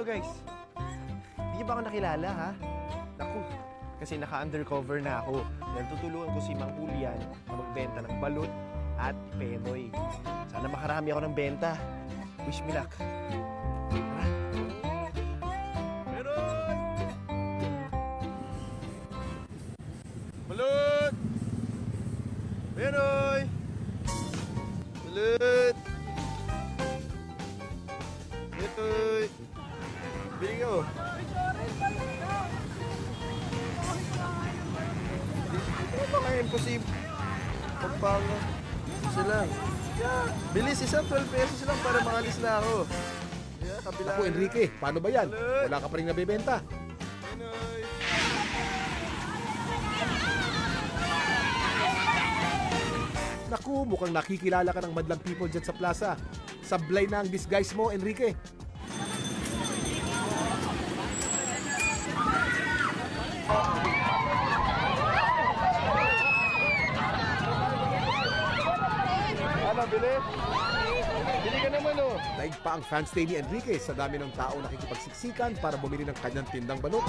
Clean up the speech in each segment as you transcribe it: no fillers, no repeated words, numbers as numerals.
guys. Hindi niyo ba ako nakilala, ha? Naku, kasi naka-undercover na ako. Dahil tutulungan ko si Mang Julian na magbenta ng balut at penoy. Sana makarami ako ng benta. Wish me luck. Tara. Penoy! Balut! Penoy! Balut! Penoy! Bili ko. Ito ba nga imposible? Pagpanga. Sila. Bilis, isa 12 pesos lang para makalis na ako. Yeah, kabila. Ako, Enrique, paano ba yan? Wala ka pa rin nabibenta. Pinoy. Naku, mukhang nakikilala ka ng madlang people dyan sa plaza. Sablay na ang disguise mo, Enrique. Ano, bili? Bili ka naman, oh. Daig pa ang fans day ni Enrique sa dami ng tao nakikipagsiksikan para bumili ng kanyang tindang balut.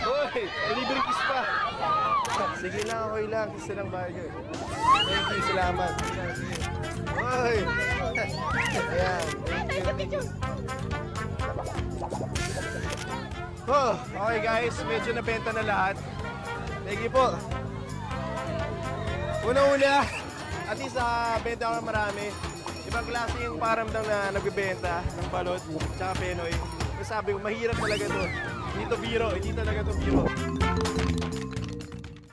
Hoy, libreng kiss pa. Sige lang, okay lang. Kiss na lang bagay. Thank you, salamat. Hoy. Ayan. Oh, okay guys, medyo nabenta na lahat. Thank you po. Una-una, at least benta ko ng marami. Ibang klase yung paramdam na nagbibenta ng balot tsaka penoy. Kasi sabi ko, mahirap talaga to. Hindi to biro, hindi talaga to biro.